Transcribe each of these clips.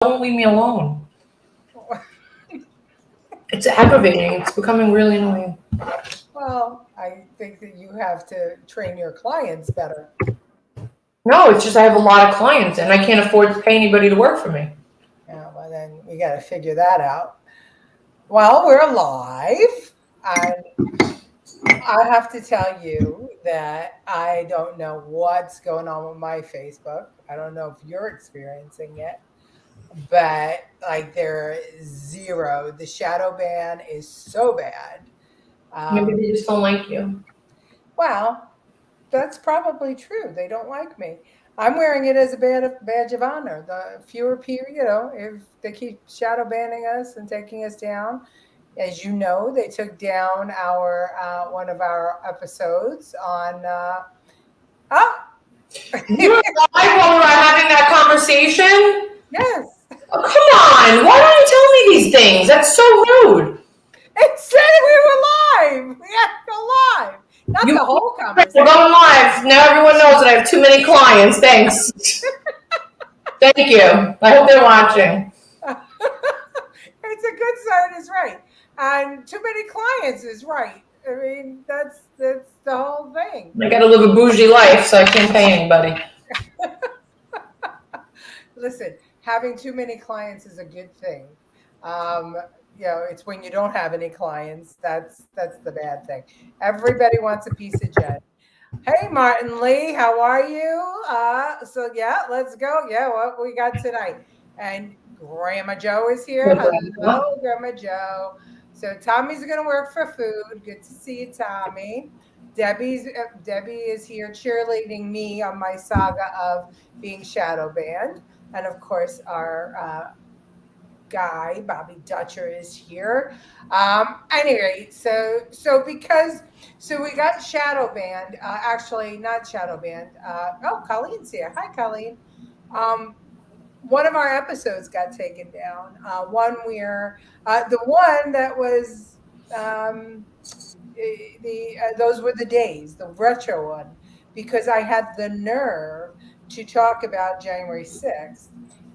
don't leave me alone. It's aggravating. It's becoming really annoying. Well, I think that you have to train your clients better. No, it's just I have a lot of clients and I can't afford to pay anybody to work for me. Yeah, well, then we got to figure that out. Well, we're live, and I have to tell you that I don't know what's going on with my Facebook. I don't know if you're experiencing it, but like there is zero. The shadow ban is so bad. Maybe they just don't like you. Well, that's probably true. They don't like me. I'm wearing it as a badge of honor. The fewer people, if they keep shadow banning us and taking us down, as you know, they took down our one of our episodes on. You were live while we were having that conversation? Yes. Oh, come on. Why don't you tell me these things? That's so rude. It said we were live. We had to go live. Not the whole conversation. We're going live. Now everyone knows that I have too many clients. Thanks. Thank you. I hope they're watching. It's a good sign, is right. And too many clients is right. I mean, that's the whole thing. I got to live a bougie life, so I can't pay anybody. Listen, having too many clients is a good thing. It's when you don't have any clients that's the bad thing. Everybody wants a piece of Jen. Hey, Martin Lee, how are you? Let's go. Yeah, what we got tonight? And Grandma Joe is here. Hello, Grandma Joe. So Tommy's going to work for food. Good to see you, Tommy. Debbie is here cheerleading me on my saga of being shadow banned. And of course, our guy, Bobby Dutcher, is here. Anyway, so we got shadow banned. Actually, not shadow banned. Colleen's here. Hi, Colleen. One of our episodes got taken down. One where the one that was those were the days, the retro one, because I had the nerve to talk about January 6th.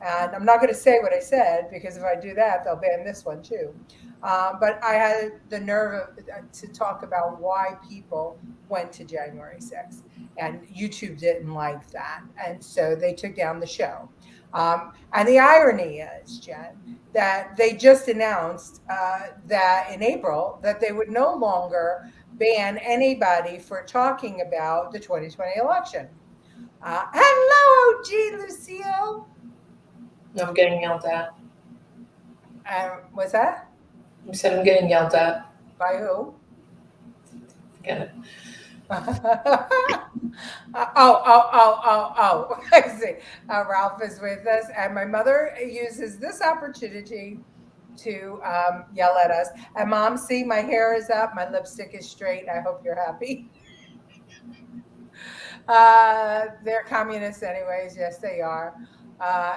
And I'm not going to say what I said, because if I do that, they'll ban this one too. But I had the nerve to talk about why people went to January 6th. And YouTube didn't like that. And so they took down the show. And the irony is, Jen, that they just announced that in April that they would no longer ban anybody for talking about the 2020 election. Hello, OG Lucille. I'm getting yelled at. What's that? You said I'm getting yelled at. By who? Forget it. I see. Ralph is with us, and my mother uses this opportunity to yell at us. And Mom, see, my hair is up, my lipstick is straight. I hope you're happy. They're communists anyways. Yes, they are.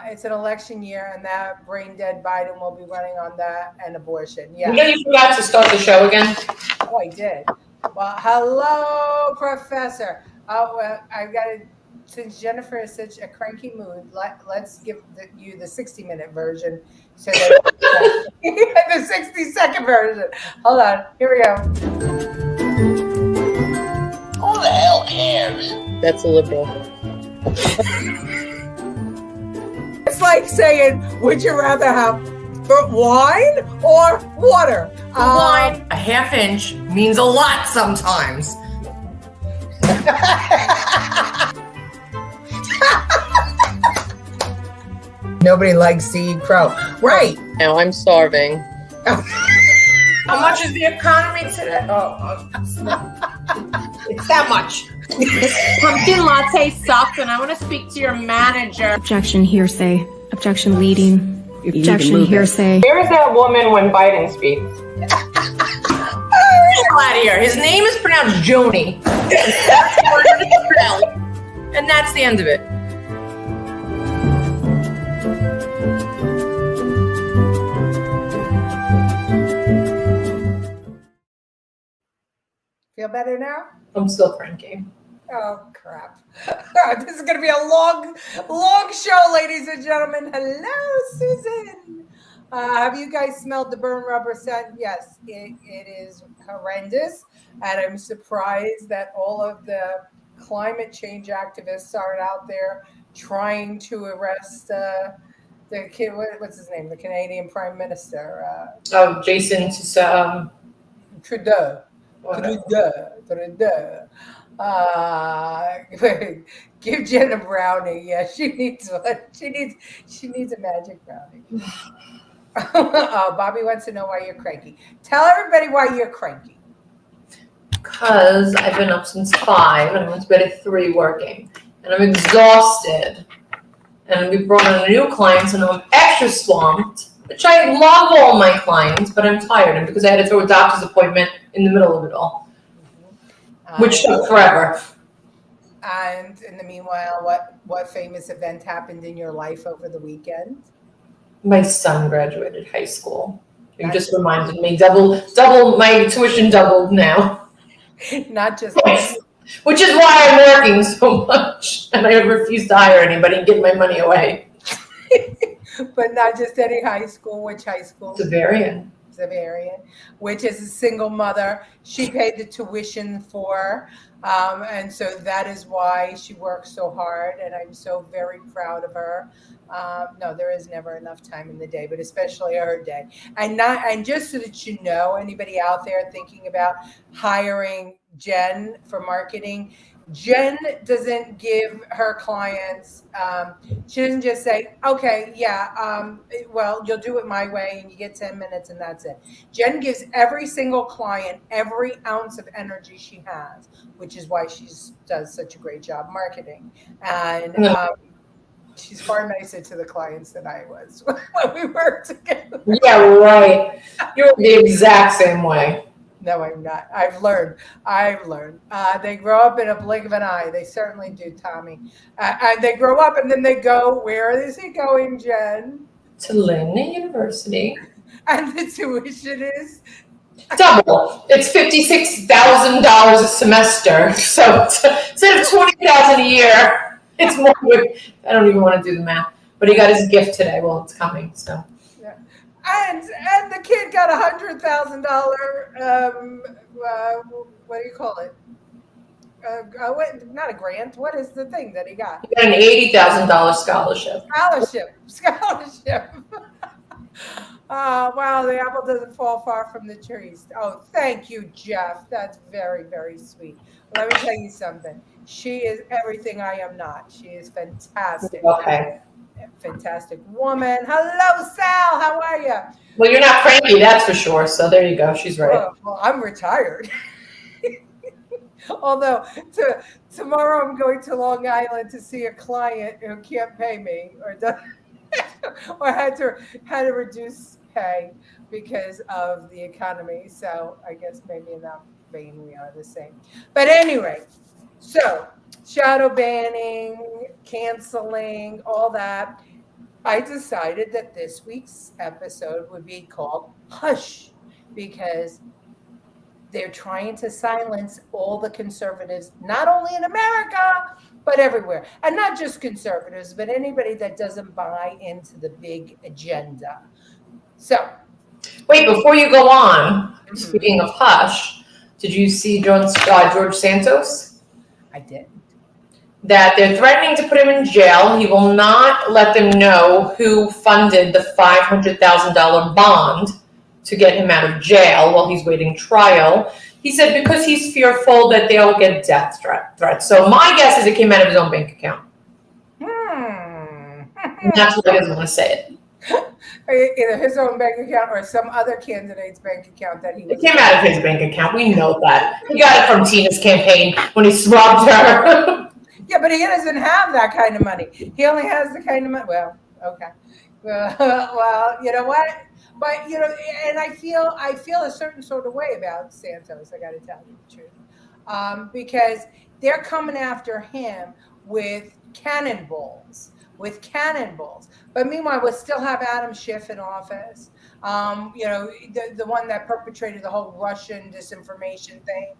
It's an election year, and that brain dead Biden will be running on that and abortion. Yeah. You forgot to start the show again. Oh, I did. Well, hello, Professor. Oh, well, I've got to, since Jennifer is such a cranky mood, let's give you the 60-minute version. So that the 60-second version. Hold on. Here we go. Who the hell cares? That's a liberal. It's like saying, would you rather have wine or water? Wine, a half inch means a lot sometimes. Nobody likes to eat crow. Right. Now I'm starving. How much is the economy today? It's that much. This pumpkin latte sucks, and I want to speak to your manager. Objection, hearsay. Objection, leading. Objection, hearsay. Where is that woman when Biden speaks? Get out of here. His name is pronounced Joni. And that's the end of it. Feel better now? I'm still cranky. Oh crap! This is going to be a long show, ladies and gentlemen. Hello, Susan. Have you guys smelled the burn rubber scent? Yes, it is horrendous, and I'm surprised that all of the climate change activists are out there trying to arrest the kid. What's his name? The Canadian Prime Minister, Oh, Jason, Trudeau. whatever. Trudeau. Give Jen a brownie. Yeah, she needs one. She needs a magic brownie. Oh, Bobby wants to know why you're cranky. Tell everybody why you're cranky. Because I've been up since 5 and I went to bed at 3 working. And I'm exhausted. And we brought in a new client, so now I'm extra swamped. Which I love all my clients, but I'm tired. And because I had to throw a doctor's appointment in the middle of it all. Which took forever. And in the meanwhile, what famous event happened in your life over the weekend? My son graduated high school. You just reminded me. Double my tuition doubled now. Not just Which is why I'm working so much. And I refuse to hire anybody and give my money away. but not just any high school. Which high school? Zavarian. Zavarian, which is a single mother. She paid the tuition for, and so that is why she works so hard, and I'm so very proud of her. No, there is never enough time in the day, but especially her day. And just so that you know, anybody out there thinking about hiring Jen for marketing, Jen doesn't give her clients, she doesn't just say, okay, yeah, well, you'll do it my way and you get 10 minutes and that's it. Jen gives every single client every ounce of energy she has, which is why she does such a great job marketing. And she's far nicer to the clients than I was when we worked together. Yeah, right. You're the exact same way. No, I'm not. I've learned. They grow up in a blink of an eye. They certainly do, Tommy. And they grow up and then they go, where is he going, Jen? To Lynn University. And the tuition is? Double. It's $56,000 a semester. So instead of $20,000 a year, it's more. I don't even want to do the math. But he got his gift today. Well, it's coming. So. And the kid got $100,000. What do you call it? Not a grant. What is the thing that he got? He got an $80,000 scholarship. Scholarship. Wow, the apple doesn't fall far from the trees. Oh, thank you, Jeff. That's very, very sweet. Let me tell you something. She is everything I am not. She is fantastic. Okay. Fantastic woman. Hello, Sal. How are you? Well, you're not cranky, that's for sure. So there you go. She's right. Well, I'm retired. Although tomorrow I'm going to Long Island to see a client who can't pay me or had to reduce pay because of the economy. So I guess maybe in that vein we are the same. But anyway, so shadow banning, canceling, all that. I decided that this week's episode would be called Hush, because they're trying to silence all the conservatives, not only in America, but everywhere. And not just conservatives, but anybody that doesn't buy into the big agenda. So. Wait, before you go on, speaking of Hush, did you see George Santos? I did. That they're threatening to put him in jail. He will not let them know who funded the $500,000 bond to get him out of jail while he's waiting trial. He said because he's fearful that they'll get death threats. So my guess is it came out of his own bank account. And that's why he doesn't want to say it. Either his own bank account or some other candidate's bank account that he was. It came out of his bank account. We know that. He got it from Tina's campaign when he swabbed her. Yeah, but he doesn't have that kind of money. He only has the kind of money. Well, okay. Well, you know what? But and I feel a certain sort of way about Santos. I got to tell you the truth, because they're coming after him with cannonballs, with cannonballs. But meanwhile, we still have Adam Schiff in office. The one that perpetrated the whole Russian disinformation thing.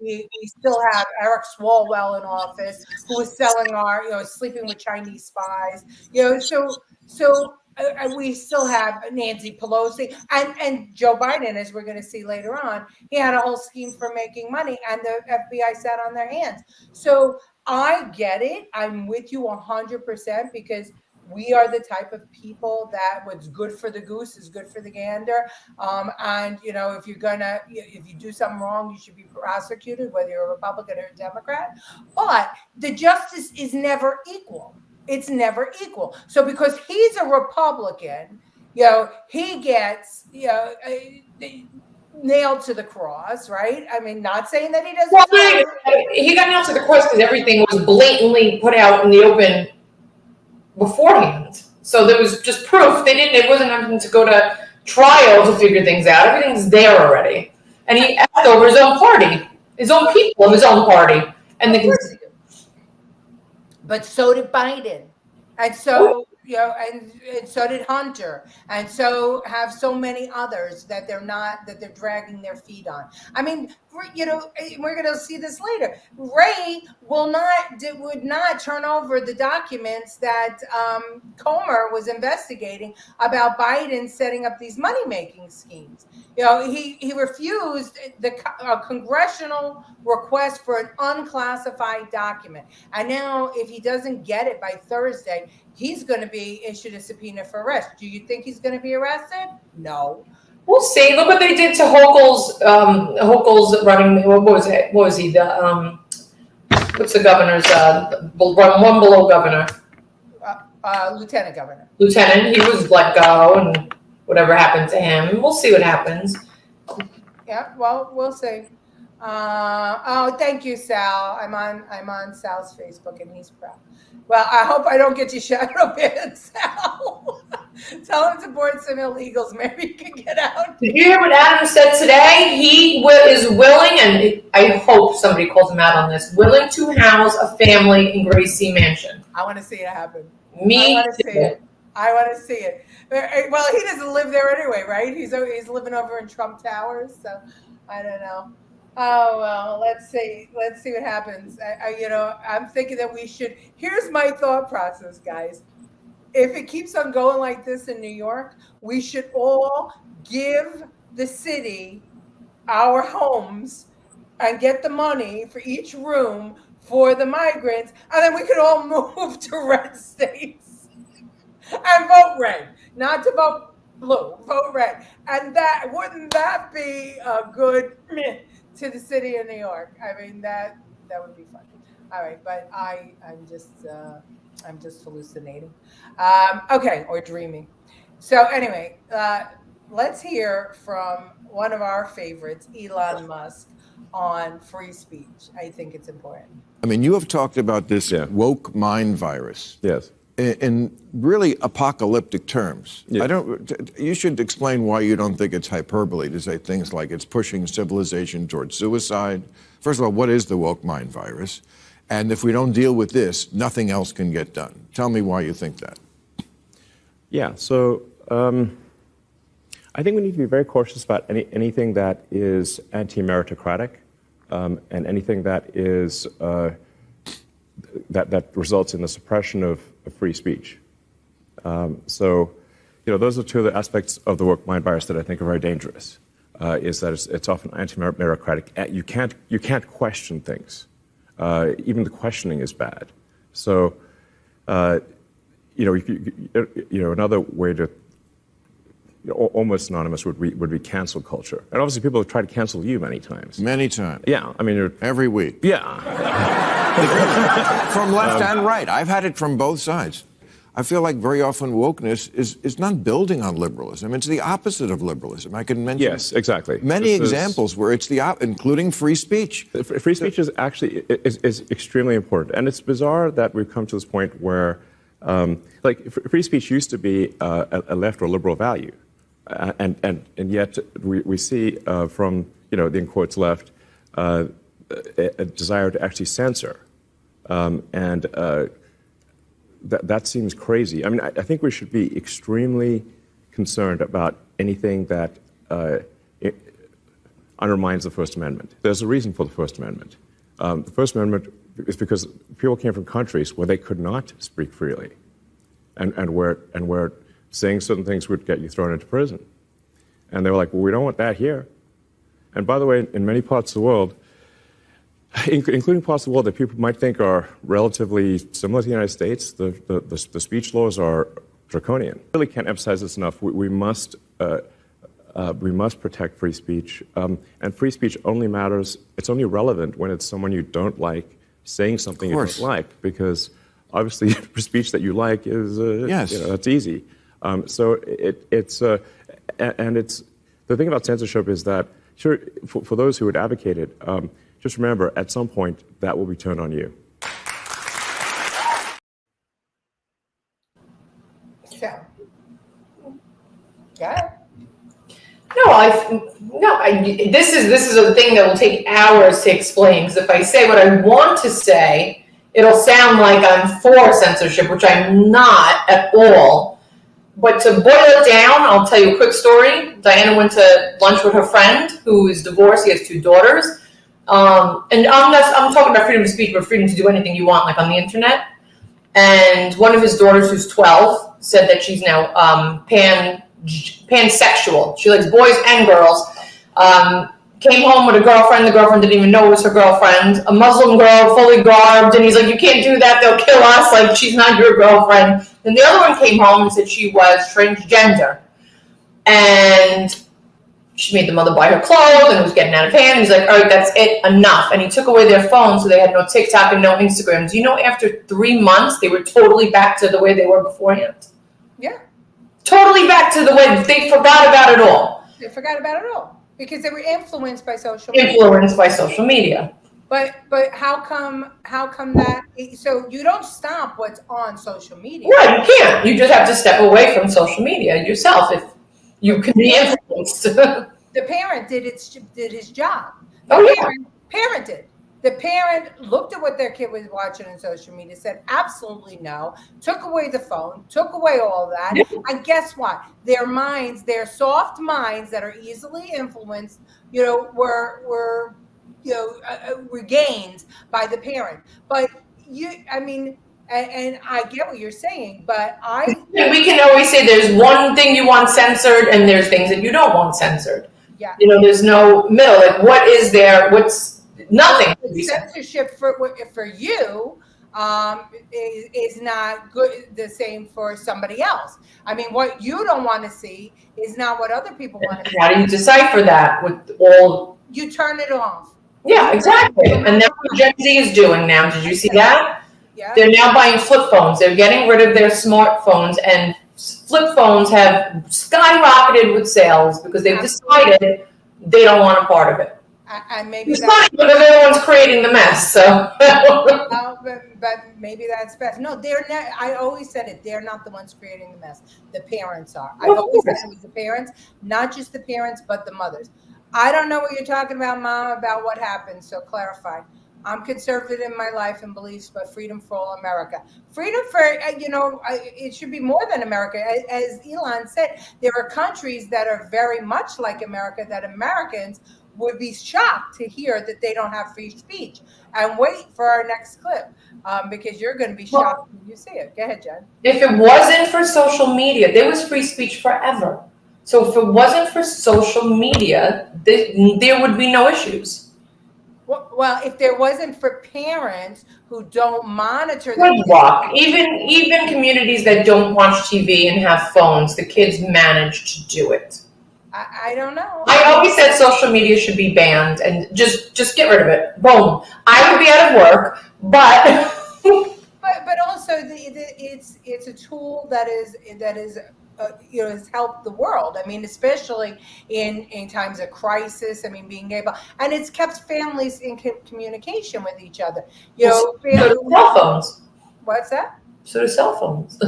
We still have Eric Swalwell in office, who was selling sleeping with Chinese spies. We still have Nancy Pelosi and Joe Biden, as we're going to see later on. He had a whole scheme for making money, and the FBI sat on their hands. So I get it. I'm with you 100% because we are the type of people that what's good for the goose is good for the gander. If you do something wrong, you should be prosecuted, whether you're a Republican or a Democrat. But the justice is never equal. It's never equal. So because he's a Republican, he gets, nailed to the cross, right? I mean, not saying that he doesn't. Well, he got nailed to the cross because everything was blatantly put out in the open beforehand. So there was just proof. It wasn't having to go to trial to figure things out. Everything's there already. And he asked over his own party, his own people of his own party. And but so did Biden. And so, and so did Hunter. And so have so many others that they're dragging their feet on. I mean, we're going to see this later. Wray would not turn over the documents that Comer was investigating about Biden setting up these money-making schemes. He refused a congressional request for an unclassified document. And now if he doesn't get it by Thursday, he's going to be issued a subpoena for arrest. Do you think he's going to be arrested? No. We'll see. Look what they did to Hochul's. Hochul's running. What was it? What was he? What's the governor's? One below governor. Lieutenant governor. Lieutenant. He was let go, and whatever happened to him. We'll see what happens. Yeah. Well, we'll see. Thank you, Sal. I'm on Sal's Facebook, and he's proud. Well, I hope I don't get you shadow banned, Sal. Tell him to board some illegals. Maybe he can get out. Did you hear what Adam said today? He is willing, and I hope somebody calls him out on this, willing to house a family in Gracie Mansion. I want to see it happen. I want to see it. Well, he doesn't live there anyway, right? He's living over in Trump Towers, so I don't know. Oh, well, let's see what happens. I'm thinking that we should, here's my thought process, guys. If it keeps on going like this in New York, we should all give the city our homes and get the money for each room for the migrants, and then we could all move to red states and vote red, not to vote blue, vote red. And wouldn't that be a good to the city of New York? I mean, that would be fun. All right, but I'm just hallucinating. Okay, or dreaming. So anyway, let's hear from one of our favorites, Elon Musk, on free speech. I think it's important. I mean, you have talked about this woke mind virus. Yes. In really apocalyptic terms. Yes. You should explain why you don't think it's hyperbole to say things like it's pushing civilization towards suicide. First of all, what is the woke mind virus? And if we don't deal with this, nothing else can get done. Tell me why you think that. Yeah, so I think we need to be very cautious about anything that is anti-meritocratic and anything that is that results in the suppression of free speech. Those are two of the aspects of the woke mind virus that I think are very dangerous. Is that it's often anti-meritocratic. You can't question things. Even the questioning is bad. So, another way to almost synonymous would be cancel culture. And obviously, people have tried to cancel you many times. Many times. Yeah, I mean, every week. Yeah. From left and right. I've had it from both sides. I feel like very often wokeness is not building on liberalism. It's the opposite of liberalism. I can mention many examples where it's including free speech. Free speech is actually is extremely important, and it's bizarre that we've come to this point where, free speech used to be a left or liberal value, and yet we see from the in quotes left a desire to actually censor and that seems crazy. I mean, I think we should be extremely concerned about anything that undermines the First Amendment. There's a reason for the First Amendment. The First Amendment is because people came from countries where they could not speak freely, and where saying certain things would get you thrown into prison. And they were like, well, we don't want that here. And by the way, in many parts of the world, including parts of the world that people might think are relatively similar to the United States, the speech laws are draconian. I really can't emphasize this enough. We must protect free speech. And free speech only matters, it's only relevant when it's someone you don't like saying something you don't like, because obviously speech that you like is, that's easy. So it's the thing about censorship is that, sure, for those who would advocate it, just remember, at some point, that will be turned on you. So, yeah. This is a thing that will take hours to explain, because if I say what I want to say, it'll sound like I'm for censorship, which I'm not at all. But to boil it down, I'll tell you a quick story. Diana went to lunch with her friend who is divorced. He has 2 daughters. And I'm talking about freedom of speech, but freedom to do anything you want, like on the internet. And one of his daughters, who's 12, said that she's now pansexual. She likes boys and girls. Came home with a girlfriend. The girlfriend didn't even know it was her girlfriend. A Muslim girl, fully garbed. And he's like, you can't do that. They'll kill us. Like, she's not your girlfriend. Then the other one came home and said she was transgender. And she made the mother buy her clothes, and it was getting out of hand. And he's like, all right, that's it, enough. And he took away their phones, so they had no TikTok and no Instagram. Do you know after 3 months, they were totally back to the way they were beforehand? Yeah. Totally back to the way they forgot about it all. They forgot about it all because they were influenced by social media. Influenced by social media. But how come that? So you don't stop what's on social media. Right, you can't. You just have to step away from social media yourself if you can be influenced. The parent did his job. Parent did. The parent looked at what their kid was watching on social media, said absolutely no, took away the phone, took away all that. Yeah. And guess what? Their minds, their soft minds that are easily influenced, were regained by the parent. But and I get what you're saying, but we can always say there's one thing you want censored and there's things that you don't want censored. Yeah. There's no middle. Like, what is there? What's nothing? Censorship for you is not good. The same for somebody else. I mean, what you don't want to see is not what other people want to see. How do you decipher that with all? You turn it off. Yeah, exactly. And that's what Gen Z is doing now. Did you see that? Yeah. They're now buying flip phones. They're getting rid of their smartphones, and flip phones have skyrocketed with sales because they've decided they don't want a part of it. And maybe it's fine, but they're the ones creating the mess. So, but maybe that's best. No, they're not. I always said it. They're not the ones creating the mess. The parents are. I've always said it was the parents, not just the parents, but the mothers. I don't know what you're talking about, Mom, about what happened. So clarify. I'm conservative in my life and beliefs, but freedom for all America. Freedom for, it should be more than America. As Elon said, there are countries that are very much like America that Americans would be shocked to hear that they don't have free speech. And wait for our next clip because you're going to be shocked when you see it. Go ahead, Jen. If it wasn't for social media, there was free speech forever. So if it wasn't for social media, there would be no issues. Well, if there wasn't for parents who don't monitor, good luck. Even communities that don't watch TV and have phones, the kids manage to do it. I don't know. I always said social media should be banned and just get rid of it. Boom. I would be out of work, but but also it's a tool that has helped the world. I mean, especially in times of crisis. I mean, being able, and it's kept families in communication with each other. So do cell phones. What's that? So do cell phones.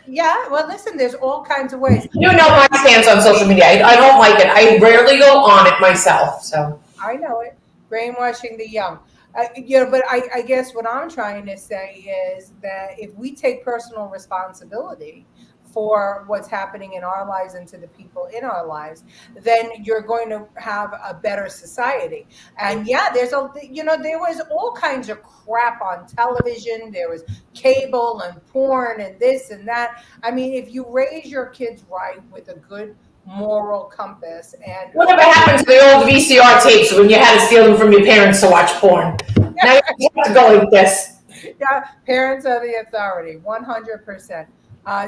Yeah. Well, listen, there's all kinds of ways. You know my stance on social media. I don't like it. I rarely go on it myself. So I know it. Brainwashing the young. But I guess what I'm trying to say is that if we take personal responsibility for what's happening in our lives and to the people in our lives, then you're going to have a better society. And yeah, there was all kinds of crap on television. There was cable and porn and this and that. I mean, if you raise your kids right with a good moral compass and whatever happened to the old VCR tapes when you had to steal them from your parents to watch porn? Now you have to go like this. Yeah, parents are the authority, 100%.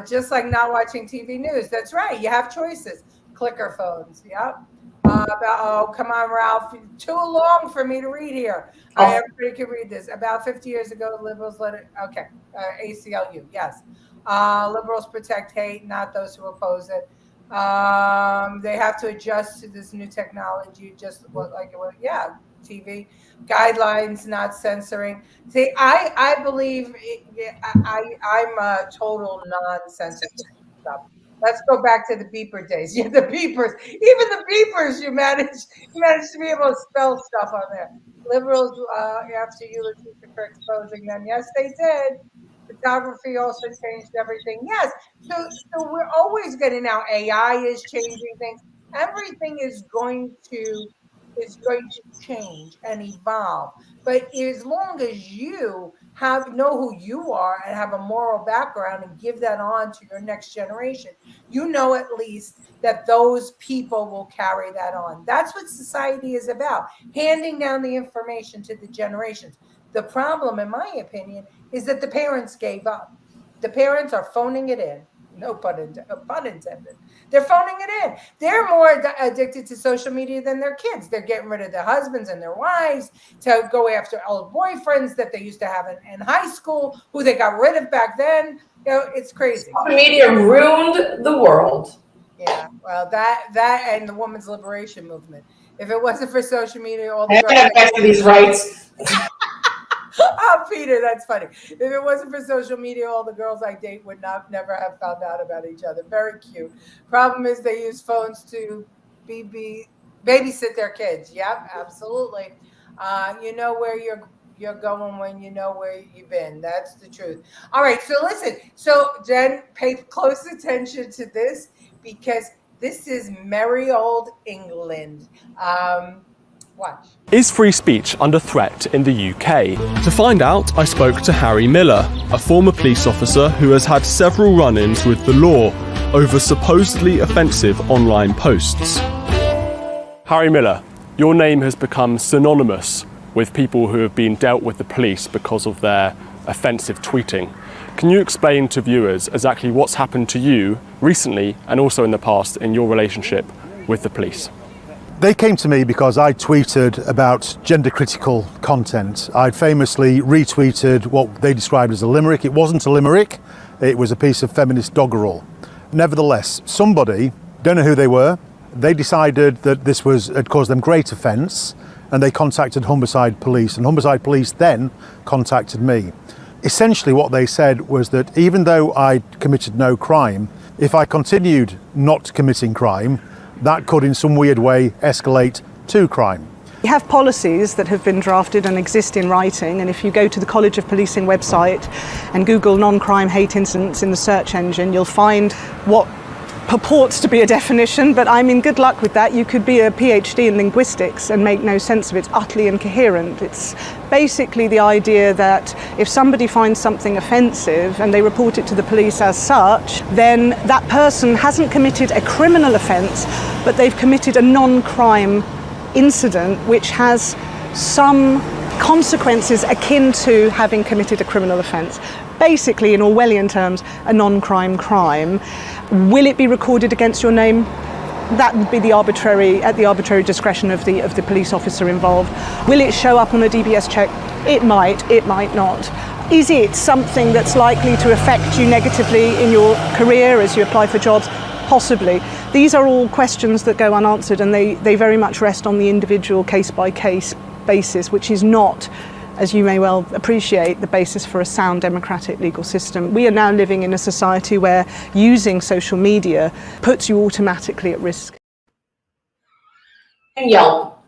Just like not watching TV news. That's right. You have choices. Clicker phones. Yep. Oh, come on, Ralph. Too long for me to read here. Everybody can read this. About 50 years ago, liberals let it. Okay. ACLU. Yes. Liberals protect hate, not those who oppose it. They have to adjust to this new technology, just like it was. Yeah. TV guidelines, not censoring. See, I believe I'm a total non-censorship stuff. Let's go back to the beeper days. Yeah, the beepers, even the beepers, you managed to be able to spell stuff on there. Liberals, after eulogy for exposing them, yes, they did. Photography also changed everything. Yes, so we're always getting now. AI is changing things. Everything is going to change and evolve. But as long as you know who you are and have a moral background and give that on to your next generation, you know at least that those people will carry that on. That's what society is about, handing down the information to the generations. The problem, in my opinion, is that the parents gave up. The parents are phoning it in. No pun intended. They're phoning it in. They're more addicted to social media than their kids. They're getting rid of their husbands and their wives to go after old boyfriends that they used to have in high school, who they got rid of back then. It's crazy. Social media ruined the world. Yeah, well, that and the women's liberation movement. If it wasn't for social media, all the these rights. Oh, Peter, that's funny. If it wasn't for social media, all the girls I date would never have found out about each other. Very cute. Problem is they use phones to babysit their kids. Yep, absolutely. You know where you're going when you know where you've been. That's the truth. All right, so listen. So Jen, pay close attention to this because this is merry old England. Watch. Is free speech under threat in the UK? To find out, I spoke to Harry Miller, a former police officer who has had several run-ins with the law over supposedly offensive online posts. Harry Miller, your name has become synonymous with people who have been dealt with the police because of their offensive tweeting. Can you explain to viewers exactly what's happened to you recently and also in the past in your relationship with the police? They came to me because I tweeted about gender-critical content. I'd famously retweeted what they described as a limerick. It wasn't a limerick, it was a piece of feminist doggerel. Nevertheless, somebody, don't know who they were, they decided that this had caused them great offence and they contacted Humberside Police, and Humberside Police then contacted me. Essentially what they said was that even though I'd committed no crime, if I continued not committing crime, that could in some weird way escalate to crime. We have policies that have been drafted and exist in writing, and if you go to the College of Policing website and Google non-crime hate incidents in the search engine, you'll find what purports to be a definition, but I mean, good luck with that. You could be a PhD in linguistics and make no sense of it. It's utterly incoherent. It's basically the idea that if somebody finds something offensive and they report it to the police as such, then that person hasn't committed a criminal offence, but they've committed a non-crime incident which has some consequences akin to having committed a criminal offence. Basically, in Orwellian terms, a non-crime crime. Will it be recorded against your name? That would be at the arbitrary discretion of the police officer involved. Will it show up on a DBS check? It might not. Is it something that's likely to affect you negatively in your career as you apply for jobs? Possibly. These are all questions that go unanswered, and they very much rest on the individual case-by-case basis, which is not, as you may well appreciate, the basis for a sound democratic legal system. We are now living in a society where using social media puts you automatically at risk. And Yelp.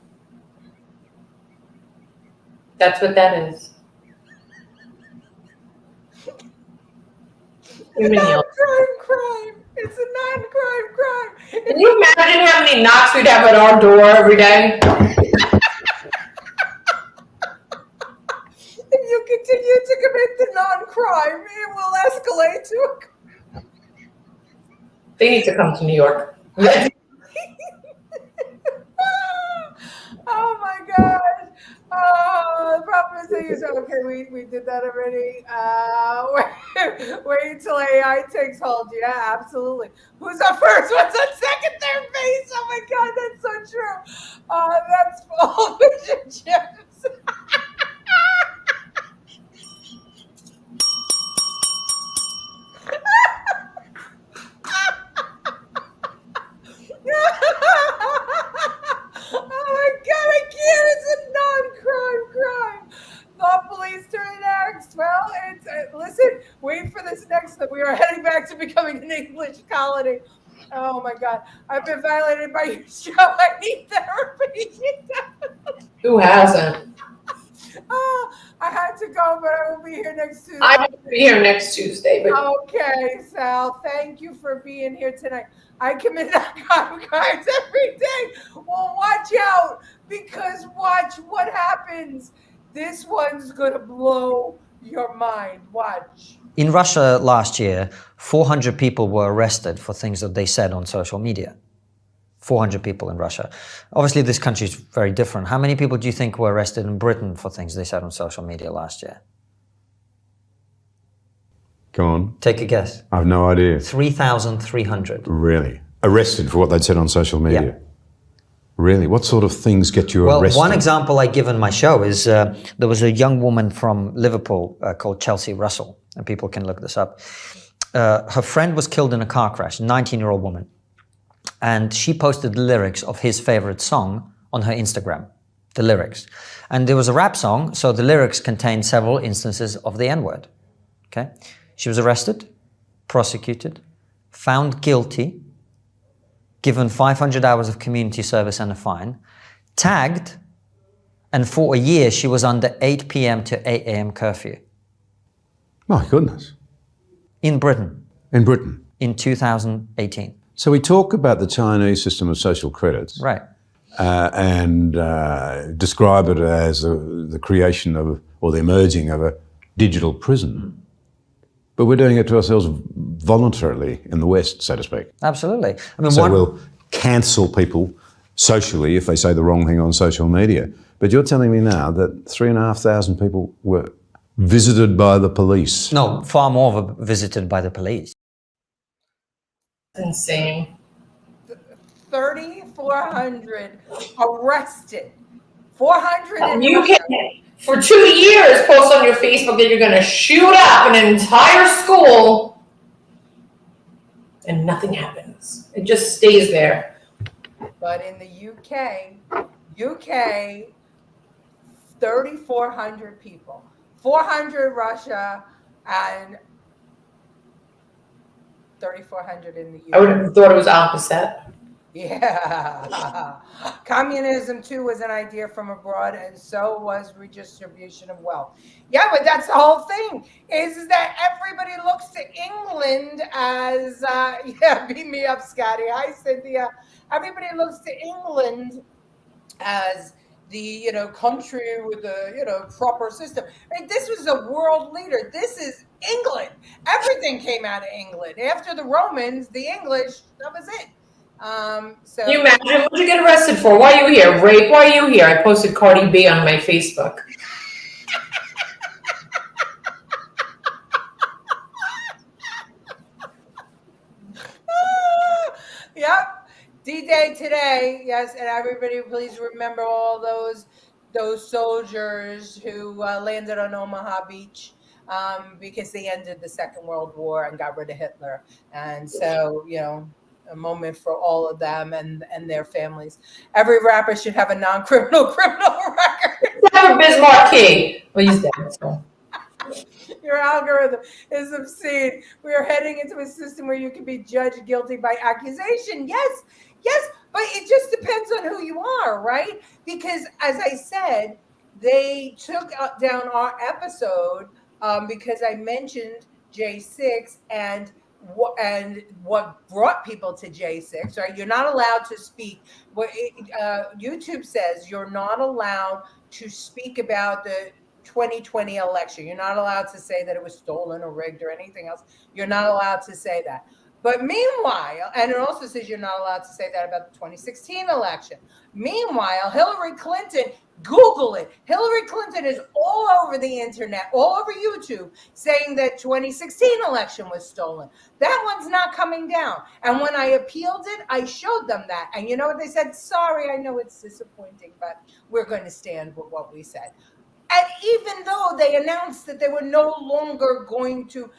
That's what that is. Non-crime crime. It's a non-crime crime. Can you imagine how many knocks we'd have at our door every day? If you continue to commit the non-crime, it will escalate to They need to come to New York. Oh my gosh. Oh, the problem is okay, we did that already. Wait until AI takes hold. Yeah, absolutely. Who's up first? What's on second, third base? Oh my God, that's so true. That's full vision chips. Oh my God, I can't. It's a non-crime crime. Thought police turn next. Well, it's listen, wait for this next step. We are heading back to becoming an English colony. Oh my God, I've been violated by your show. I need therapy. Who hasn't? I had to go, but I will be here next Tuesday. I will be here next Tuesday. But Okay, Sal, thank you for being here tonight. I commit crimes every day. Well, watch out, because watch what happens. This one's going to blow your mind. Watch. In Russia last year, 400 people were arrested for things that they said on social media. 400 people in Russia. Obviously, this country is very different. How many people do you think were arrested in Britain for things they said on social media last year? Go on. Take a guess. I've no idea. 3,300. Really? Arrested for what they'd said on social media? Yeah. Really? What sort of things get you Well, arrested? one example I give in my show is there was a young woman from Liverpool called Chelsea Russell, and people can look this up. Her friend was killed in a car crash, a 19-year-old woman. And she posted the lyrics of his favorite song on her Instagram, the lyrics. And there was a rap song, so the lyrics contained several instances of the N-word. Okay? She was arrested, prosecuted, found guilty, given 500 hours of community service and a fine, tagged, and for a year she was under 8 p.m. to 8 a.m. curfew. My goodness. In Britain. In Britain. In 2018. So we talk about the Chinese system of social credits. Right. And describe it as the creation of, or the emerging of a digital prison. But we're doing it to ourselves voluntarily in the West, so to speak. Absolutely. I mean, so we'll cancel people socially if they say the wrong thing on social media. But you're telling me now that 3,500 people were visited by the police. No, far more visited by the police. Insane. 3,400 arrested. 400. You can, for 2 years, post on your Facebook that you're going to shoot up an entire school, and nothing happens. It just stays there. But in the UK, 3,400 people. 400 Russia and 3,400 in the UK. I would have thought it was opposite. Yeah. Communism, too, was an idea from abroad, and so was redistribution of wealth. Yeah, but that's the whole thing, is that everybody looks to England as, yeah, beat me up, Scotty. Hi, Cynthia. Everybody looks to England as the, country with the, proper system. I mean, this was a world leader. This is England. Everything came out of England. After the Romans, the English, that was it. Can you imagine? What did you get arrested for? Why are you here? Rape? Why are you here? I posted Cardi B on my Facebook. Yep. D-Day today. Yes, and everybody please remember all those soldiers who landed on Omaha Beach because they ended the Second World War and got rid of Hitler. And so, a moment for all of them and their families. Every rapper should have a non-criminal criminal record. Never Bismarck King. Well, he's dead. So. Your algorithm is obscene. We are heading into a system where you can be judged guilty by accusation. Yes, but it just depends on who you are, right? Because as I said, they took down our episode because I mentioned J6 and what brought people to J6, right? You're not allowed to speak. What YouTube says, you're not allowed to speak about the 2020 election. You're not allowed to say that it was stolen or rigged or anything else. You're not allowed to say that. But meanwhile, and it also says you're not allowed to say that about the 2016 election. Meanwhile, Hillary Clinton, Google it. Hillary Clinton is all over the internet, all over YouTube, saying that 2016 election was stolen. That one's not coming down. And when I appealed it, I showed them that. And you know what they said? Sorry, I know it's disappointing, but we're going to stand with what we said. And even though they announced that they were no longer going to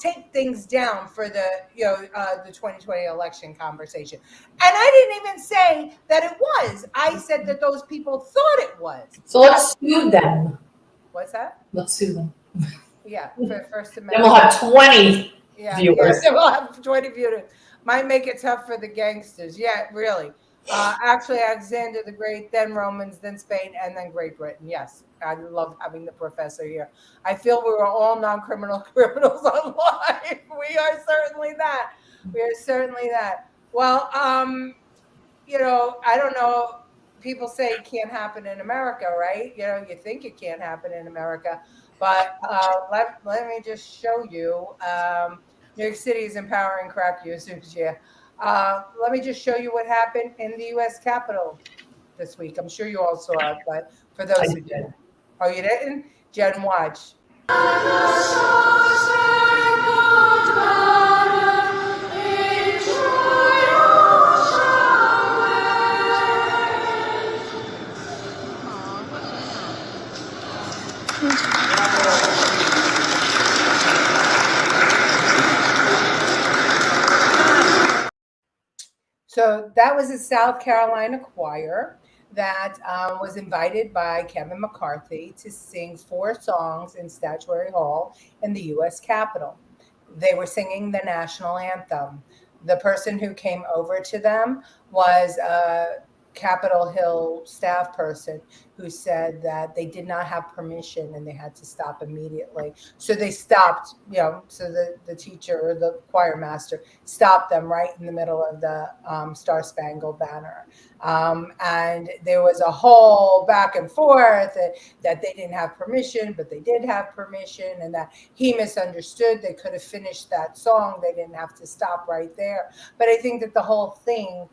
take things down for the 2020 election conversation, and I didn't even say that it was. I said that those people thought it was. So let's sue them. What's that? Let's sue them. Yeah, for First Amendment. Then we'll have 20 viewers. Yes, we'll have 20 viewers. Might make it tough for the gangsters. Yeah, really. Actually, Alexander the Great, then Romans, then Spain, and then Great Britain. Yes, I love having the professor here. I feel we were all non-criminal criminals on life. We are certainly that. We are certainly that. Well, I don't know. People say it can't happen in America, right? You think it can't happen in America, but let me just show you. New York City is empowering crack users. Yeah. Let me just show you what happened in the U.S. Capitol this week. I'm sure you all saw it, but for those who didn't. Oh, you didn't? Jen, watch. So that was a South Carolina choir that was invited by Kevin McCarthy to sing 4 songs in Statuary Hall in the U.S. Capitol. They were singing the national anthem. The person who came over to them was a Capitol Hill staff person who said that they did not have permission and they had to stop immediately. So they stopped, so the teacher or the choir master stopped them right in the middle of the Star Spangled Banner. And there was a whole back and forth that they didn't have permission, but they did have permission, and that he misunderstood. They could have finished that song. They didn't have to stop right there. But I think that the whole thing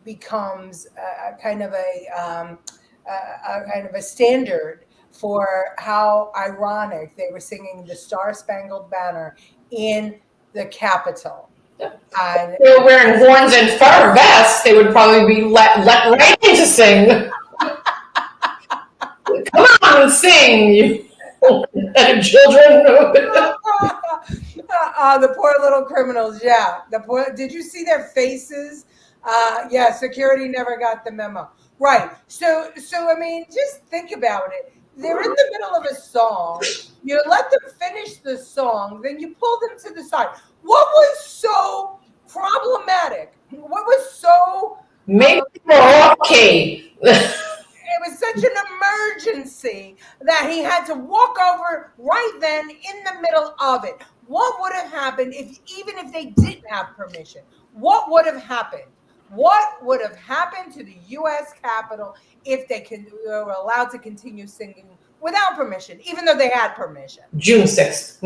becomes a kind of a standard for how ironic they were singing the Star Spangled Banner in the Capitol. And if they were wearing horns and fur vests, they would probably be let right in to sing. Come on and sing, you children. The poor little criminals. Yeah, did you see their faces? Yeah, security never got the memo. Right. So I mean, just think about it. They're in the middle of a song. You let them finish the song, then you pull them to the side. What was so problematic? What was so maybe okay? It was such an emergency that he had to walk over right then in the middle of it. What would have happened even if they didn't have permission? What would have happened? What would have happened to the U.S. Capitol if they were allowed to continue singing without permission, even though they had permission? June 6th.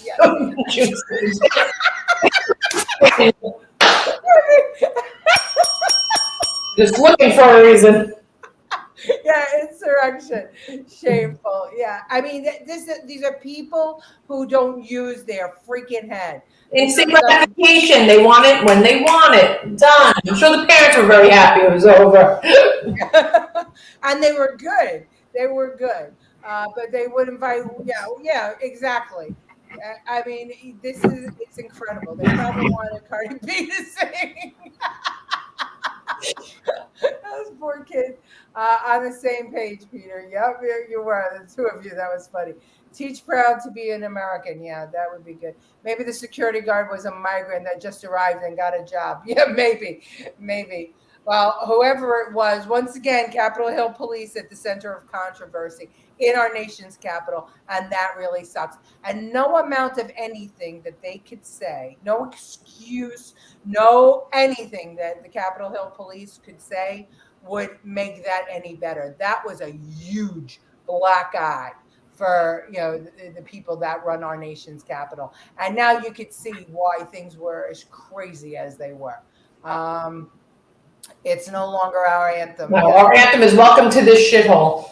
Yeah. June 6th. Just looking for a reason. Yeah, insurrection. Shameful. Yeah. I mean, these are people who don't use their freaking head. Instant gratification. They want it when they want it. Done. I'm sure the parents were very happy it was over. And they were good. They were good. But they would invite, yeah, exactly. I mean, it's incredible. They probably wanted Cardi B to sing. Those poor kids on the same page, Peter. Yep, you were. The two of you. That was funny. Teach proud to be an American. Yeah, that would be good. Maybe the security guard was a migrant that just arrived and got a job. Yeah, maybe. Well, whoever it was, once again, Capitol Hill Police at the center of controversy in our nation's capital, and that really sucks. And no amount of anything that they could say, no excuse, no anything that the Capitol Hill Police could say would make that any better. That was a huge black eye for the people that run our nation's capital. And now you could see why things were as crazy as they were. It's no longer our anthem. No, our anthem is "Welcome to this shithole."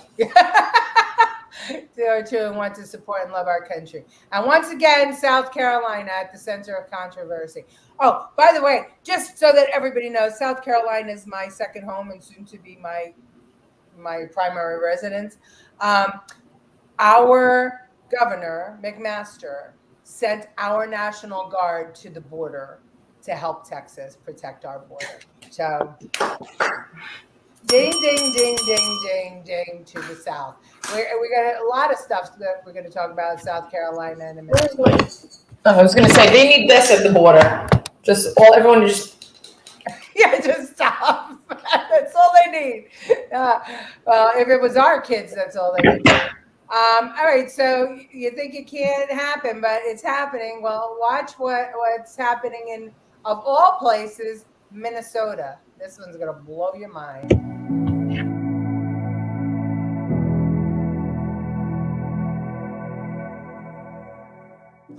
To want to support and love our country. And once again, South Carolina at the center of controversy. Oh, by the way, just so that everybody knows, South Carolina is my second home and soon to be my primary residence. Our governor, McMaster, sent our National Guard to the border to help Texas protect our border. So, ding, ding, ding, ding, ding, ding to the South. We got a lot of stuff that we're going to talk about in South Carolina in a minute. I was going to say, they need this at the border. Everyone just... Yeah, just stop. That's all they need. Well, if it was our kids, that's all they need. All right, so you think it can't happen, but it's happening. Well, watch what's happening in, of all places, Minnesota. This one's going to blow your mind.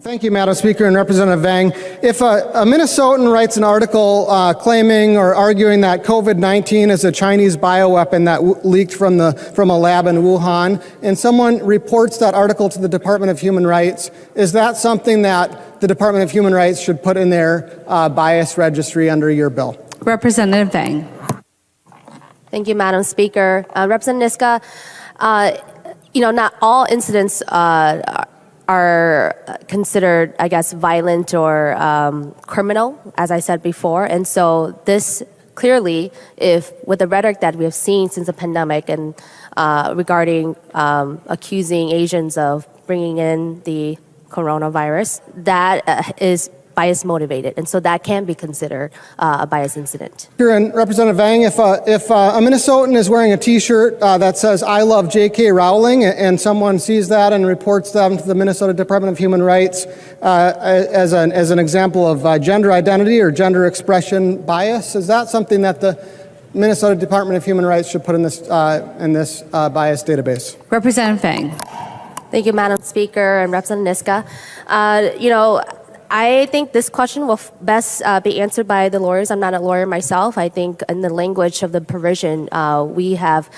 Thank you, Madam Speaker and Representative Vang. If a Minnesotan writes an article claiming or arguing that COVID-19 is a Chinese bioweapon that leaked from a lab in Wuhan, and someone reports that article to the Department of Human Rights, is that something that the Department of Human Rights should put in their bias registry under your bill? Representative Vang. Thank you, Madam Speaker. Representative Niska, not all incidents are considered, I guess, violent or criminal, as I said before. And so this clearly, if with the rhetoric that we have seen since the pandemic and regarding accusing Asians of bringing in the coronavirus, that is bias motivated, and so that can be considered a bias incident. And Representative Vang, if a Minnesotan is wearing a T-shirt that says "I love J.K. Rowling" and someone sees that and reports them to the Minnesota Department of Human Rights as an example of gender identity or gender expression bias, is that something that the Minnesota Department of Human Rights should put in this bias database? Representative Vang. Thank you, Madam Speaker and Representative Niska. I think this question will best be answered by the lawyers. I'm not a lawyer myself. I think in the language of the provision, we have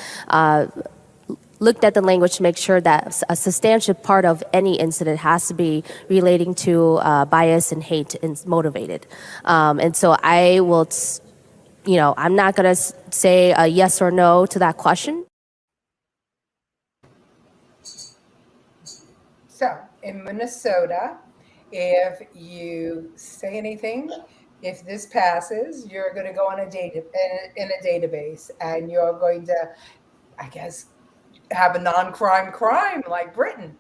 looked at the language to make sure that a substantial part of any incident has to be relating to bias and hate and motivated. And so I will, I'm not going to say a yes or no to that question. So in Minnesota, if you say anything, if this passes, you're going to go on in a database, and you're going to, I guess, have a non-crime crime like Britain.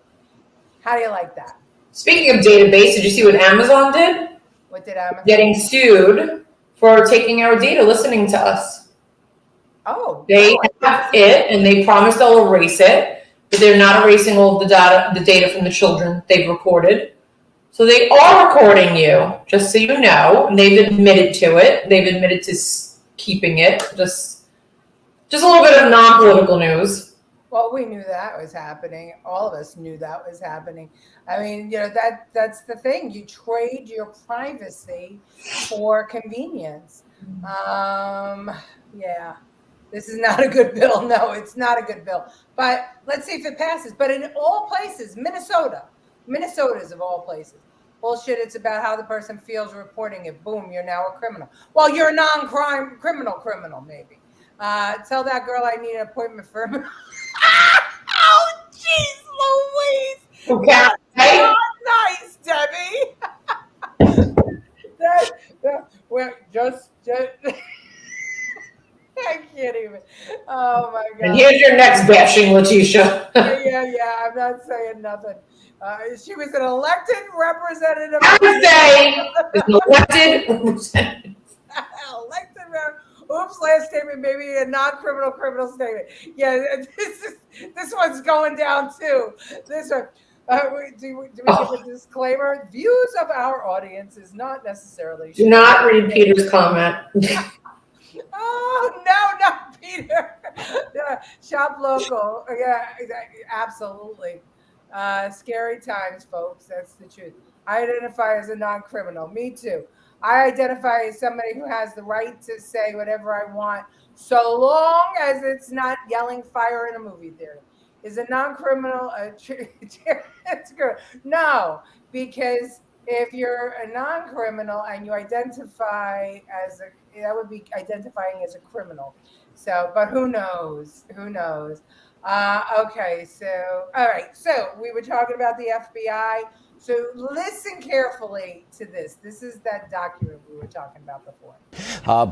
How do you like that? Speaking of database, did you see what Amazon did? What did Amazon? Getting sued for taking our data, listening to us. Oh. They have it, and they promised they'll erase it, but they're not erasing all of the data from the children they've recorded. So they are recording you, just so you know, and they've admitted to it. They've admitted to keeping it. Just a little bit of non-political news. Well, we knew that was happening. All of us knew that was happening. I mean, that's the thing. You trade your privacy for convenience. Yeah, this is not a good bill. No, it's not a good bill. But let's see if it passes. But in all places, Minnesota's of all places. Bullshit, it's about how the person feels reporting it. Boom, you're now a criminal. Well, you're a non-crime criminal, maybe. Tell that girl I need an appointment for him. Oh, jeez, Louise. Okay. That's not nice, Debbie. Just I can't even. Oh, my God. And here's your next bashing, Letitia. Yeah, I'm not saying nothing. She was an elected representative. I would say an elected representative. Oops, slash statement, maybe a non-criminal criminal statement. Yeah, this one's going down too. This one. Do we give a disclaimer? Views of our audience is not necessarily. Do not read Peter's comment. Oh no, not Peter. Shop local. Yeah, absolutely. Scary times, folks. That's the truth. I identify as a non-criminal. Me too. I identify as somebody who has the right to say whatever I want, so long as it's not yelling fire in a movie theater. Is a non-criminal no, because if you're a non-criminal and you identify as that would be identifying as a criminal. So, but who knows? Who knows? Okay, so all right. So we were talking about the FBI. So listen carefully to this. This is that document we were talking about before.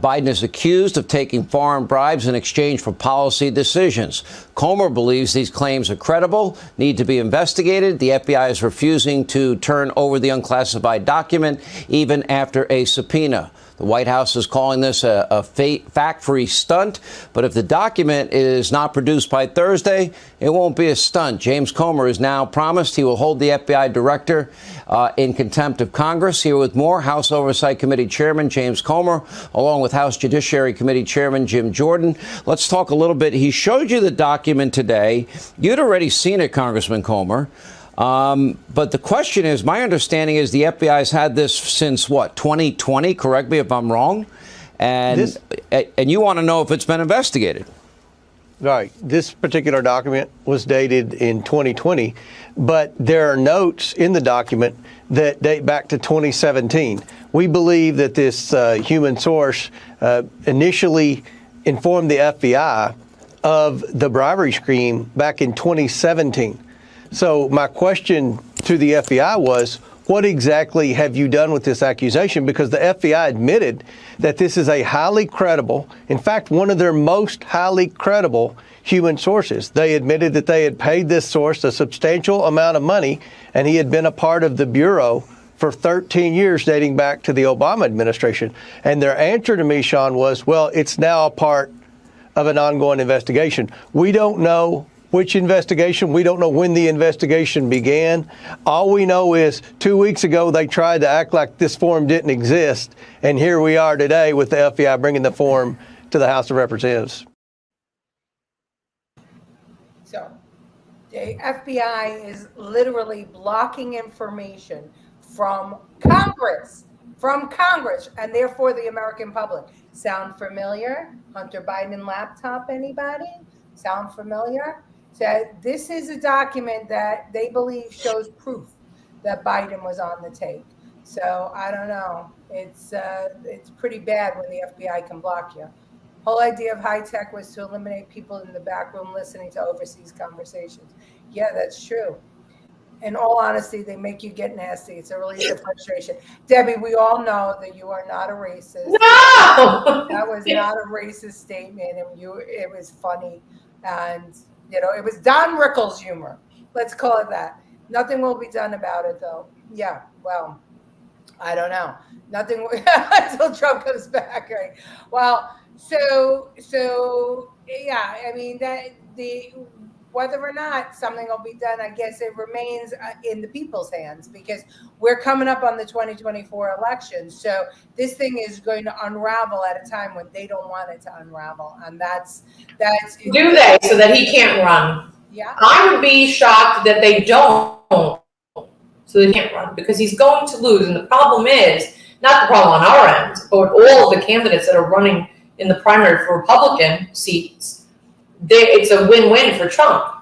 Biden is accused of taking foreign bribes in exchange for policy decisions. Comer believes these claims are credible, need to be investigated. The FBI is refusing to turn over the unclassified document even after a subpoena. The White House is calling this a fact-free stunt. But if the document is not produced by Thursday, it won't be a stunt. James Comer has now promised he will hold the FBI director in contempt of Congress. Here with more, House Oversight Committee Chairman James Comer, along with House Judiciary Committee Chairman Jim Jordan. Let's talk a little bit. He showed you the document today. You'd already seen it, Congressman Comer. But the question is, my understanding is the FBI has had this since, what, 2020? Correct me if I'm wrong. And you want to know if it's been investigated. Right. This particular document was dated in 2020, but there are notes in the document that date back to 2017. We believe that this human source initially informed the FBI of the bribery scheme back in 2017. So my question to the FBI was, what exactly have you done with this accusation? Because the FBI admitted that this is a highly credible, in fact, one of their most highly credible human sources. They admitted that they had paid this source a substantial amount of money, and he had been a part of the Bureau for 13 years, dating back to the Obama administration. And their answer to me, Sean, was, well, it's now a part of an ongoing investigation. We don't know which investigation. We don't know when the investigation began. All we know is 2 weeks ago, they tried to act like this form didn't exist. And here we are today with the FBI bringing the form to the House of Representatives. So the FBI is literally blocking information from Congress, and therefore the American public. Sound familiar? Hunter Biden laptop, anybody? Sound familiar? So this is a document that they believe shows proof that Biden was on the tape. So I don't know. It's pretty bad when the FBI can block you. Whole idea of high tech was to eliminate people in the back room listening to overseas conversations. Yeah, that's true. In all honesty, they make you get nasty. It's a release of frustration. Debbie, we all know that you are not a racist. No! That was not a racist statement, and it was funny. And, it was Don Rickles humor. Let's call it that. Nothing will be done about it, though. Yeah, well, I don't know. Nothing until Trump comes back, right? Well, so yeah, I mean, whether or not something will be done, I guess it remains in the people's hands, because we're coming up on the 2024 election. So this thing is going to unravel at a time when they don't want it to unravel. And that's do they, so that he can't run? Yeah. I would be shocked that they don't, so they can't run, because he's going to lose. And the problem is, not the problem on our end, but all of the candidates that are running in the primary for Republican seats, it's a win-win for Trump.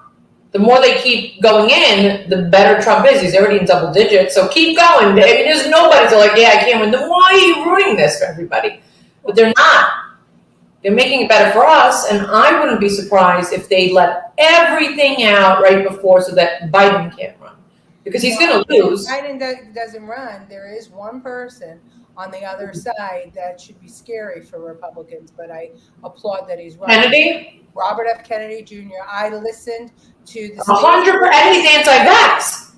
The more they keep going in, the better Trump is. He's already in double digits, so keep going. I mean, there's nobody to yeah, I can't win. Then why are you ruining this for everybody? But they're not. They're making it better for us, and I wouldn't be surprised if they let everything out right before so that Biden can't run, because he's going to lose. Biden doesn't run. There is one person on the other side that should be scary for Republicans, but I applaud that he's running. Kennedy? Robert F. Kennedy Jr. I listened to the 100%. He's anti-vax.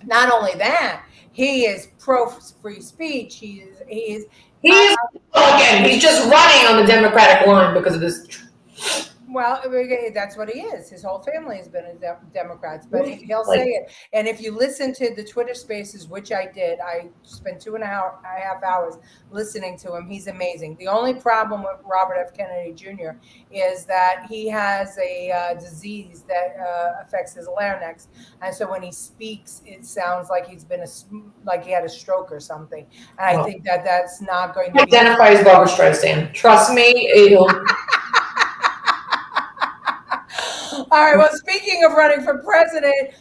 Not only that, he is pro free speech. He He's Republican. He's just running on the Democratic line because of this. Well, that's what he is. His whole family has been Democrats, but he'll say it. And if you listen to the Twitter Spaces, which I did, I spent 2.5 hours listening to him. He's amazing. The only problem with Robert F. Kennedy Jr. is that he has a disease that affects his larynx, and so when he speaks, it sounds like like he had a stroke or something. And I think that's not going to identify as Barbara Streisand. Trust me, it'll. All right. Well, speaking of running for president,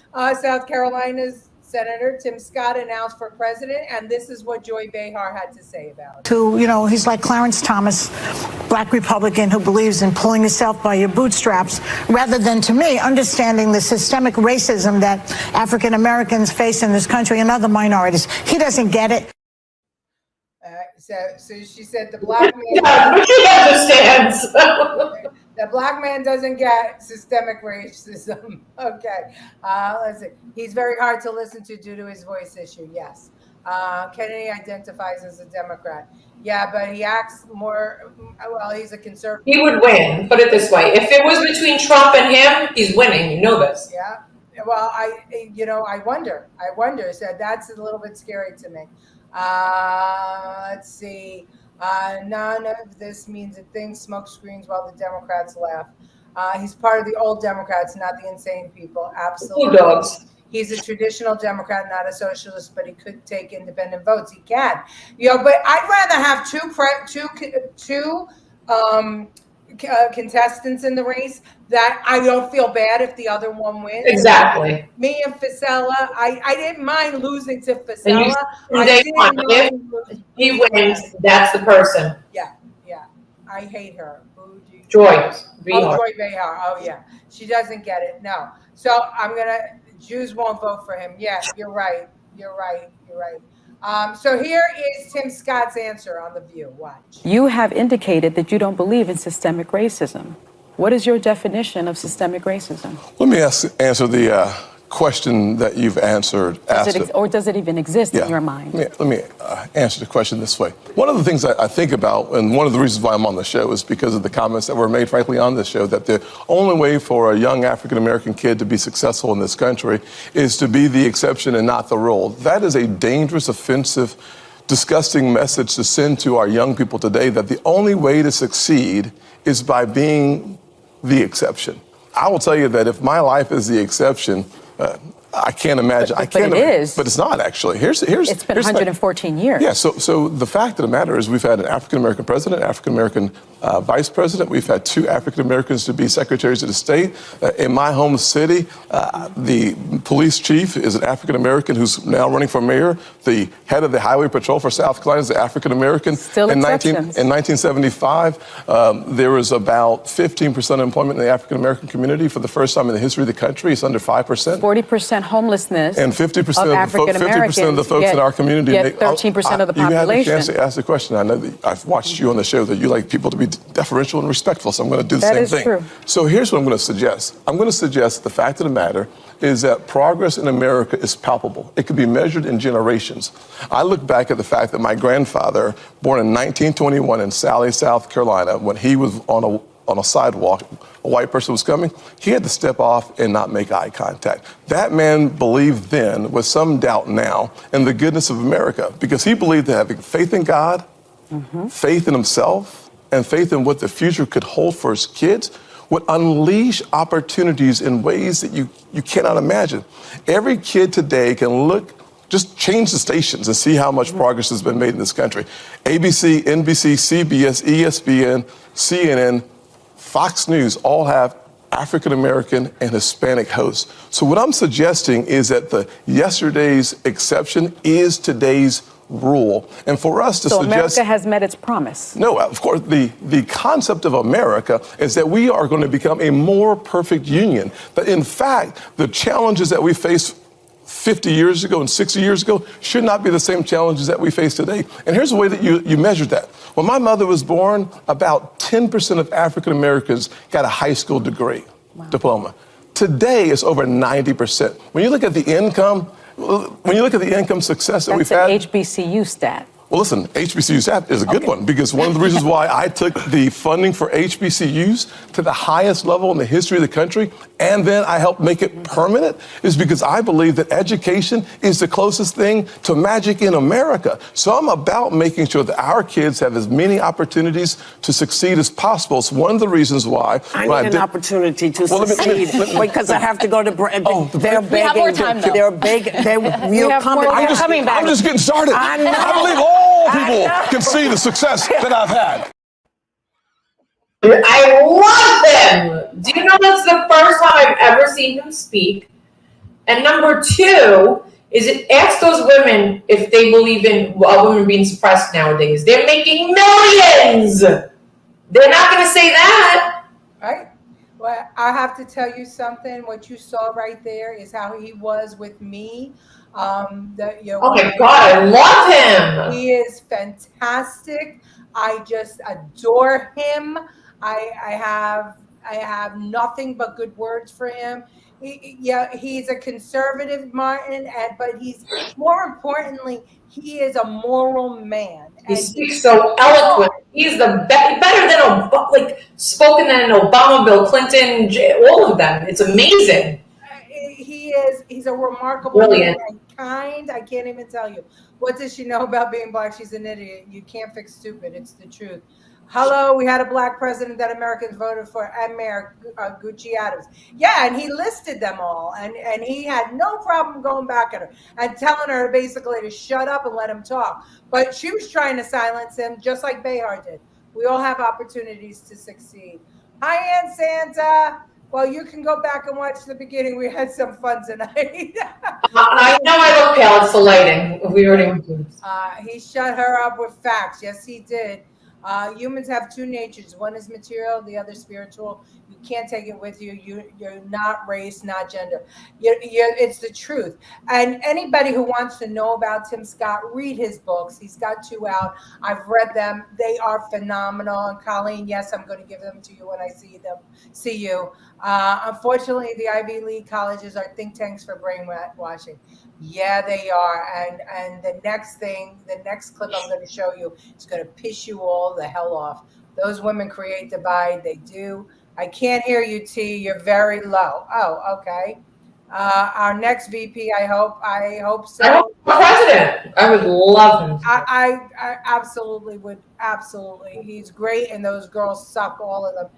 South Carolina's Senator Tim Scott announced for president, and this is what Joy Behar had to say about it. He's like Clarence Thomas, black Republican who believes in pulling yourself by your bootstraps, rather than, to me, understanding the systemic racism that African Americans face in this country and other minorities. He doesn't get it. So she said the black man. She understands. The black man doesn't get systemic racism. Okay. Let's see. He's very hard to listen to due to his voice issue. Yes. Kennedy identifies as a Democrat. Yeah, but he acts more, well, he's a conservative. He would win. Put it this way. If it was between Trump and him, he's winning. You know this. Yeah. Well, I wonder. So that's a little bit scary to me. Let's see. None of this means a thing. Smoke screens while the Democrats laugh. He's part of the old Democrats, not the insane people. Absolutely. Dogs. He's a traditional Democrat, not a socialist, but he could take independent votes. He can. But I'd rather have two contestants in the race that I don't feel bad if the other one wins. Exactly. Me and Fasella, I didn't mind losing to And Fasella. if he wins, that's the person. Yeah. I hate her. Joy Behar. Joy Behar. Oh, yeah. She doesn't get it. No. So Jews won't vote for him. Yeah, you're right. So here is Tim Scott's answer on The View. Watch. You have indicated that you don't believe in systemic racism. What is your definition of systemic racism? Let me answer the question that you've answered. Or does it even exist in your mind? Let me answer the question this way. One of the things I think about, and one of the reasons why I'm on the show, is because of the comments that were made, frankly, on this show, that the only way for a young African-American kid to be successful in this country is to be the exception and not the rule. That is a dangerous, offensive, disgusting message to send to our young people today, that the only way to succeed is by being the exception. I will tell you that if my life is the exception, I can't imagine. But it is. But it's not, actually. It's been 114 years. Yeah, so the fact of the matter is we've had an African-American president, African-American vice president. We've had 2 African-Americans to be secretaries of the state. In my home city, the police chief is an African-American who's now running for mayor. The head of the highway patrol for South Carolina is an African-American. Still exceptions. In 1975, there was about 15% employment in the African-American community. For the first time in the history of the country, it's under 5%. 40% homelessness. And 50% of African Americans, 50% of the folks in our community get 13% of the population. You have a chance to ask the question. I know that I've watched you on the show that you like people to be deferential and respectful, so I'm going to do the same thing. True. So here's what I'm going to suggest. I'm going to suggest the fact of the matter is that progress in America is palpable. It can be measured in generations. I look back at the fact that my grandfather, born in 1921 in Sally, South Carolina, when he was on a sidewalk, a white person was coming, he had to step off and not make eye contact. That man believed then, with some doubt now, in the goodness of America, because he believed that having faith in God, faith in himself, and faith in what the future could hold for his kids would unleash opportunities in ways that you cannot imagine. Every kid today can just change the stations and see how much progress has been made in this country. ABC, NBC, CBS, ESPN, CNN, Fox News all have African-American and Hispanic hosts. So what I'm suggesting is that yesterday's exception is today's rule. And for us to suggest... So America has met its promise. No, of course, the concept of America is that we are going to become a more perfect union. That in fact, the challenges that we face 50 years ago and 60 years ago should not be the same challenges that we face today. And here's the way that you measure that. When my mother was born, about 10% of African Americans got a high school degree, diploma. Today, it's over 90%. When you look at the income success that we've had. That's an HBCU stat. Well, listen, HBCUs app is a good one because one of the reasons why I took the funding for HBCUs to the highest level in the history of the country and then I helped make it permanent is because I believe that education is the closest thing to magic in America. So I'm about making sure that our kids have as many opportunities to succeed as possible. It's one of the reasons why I need an opportunity to succeed because I have to go to they're begging. We have more time, though. They're big. You're coming. I'm just getting started. I believe all people can see the success that I've had. I love him. Do you know that's the first time I've ever seen him speak? And number two is it asks those women if they believe in women being suppressed nowadays. They're making millions. They're not going to say that. Right. Well, I have to tell you something. What you saw right there is how he was with me. Oh my God, I love him. He is fantastic. I just adore him. I have nothing but good words for him. He's a conservative, Martin, but he's more importantly, he is a moral man. He speaks so eloquent. He's the better than spoken than Obama, Bill Clinton, all of them. It's amazing. He's a remarkable man and kind. I can't even tell you. What does she know about being black? She's an idiot. You can't fix stupid. It's the truth. Hello, we had a black president that Americans voted for, and Mayor Gucci Adams. Yeah, and he listed them all, and he had no problem going back at her and telling her basically to shut up and let him talk. But she was trying to silence him, just like Behar did. We all have opportunities to succeed. Hi, Aunt Santa. Well, you can go back and watch the beginning. We had some fun tonight. I know I look pale. It's the lighting. We already went through this. He shut her up with facts. Yes, he did. Humans have two natures. One is material, the other spiritual. You can't take it with you. You're not race, not gender. It's the truth. And anybody who wants to know about Tim Scott, read his books. He's got 2 out. I've read them. They are phenomenal. And Colleen, yes, I'm going to give them to you when I see you. Unfortunately, the Ivy League colleges are think tanks for brainwashing. Yeah, they are. And the next clip I'm going to show you is going to piss you all the hell off. Those women create divide. They do. I can't hear you, T. You're very low. Oh, okay. Our next VP, I hope so. I hope the president. I would love him. I absolutely would. Absolutely. He's great, and those girls suck, all of them.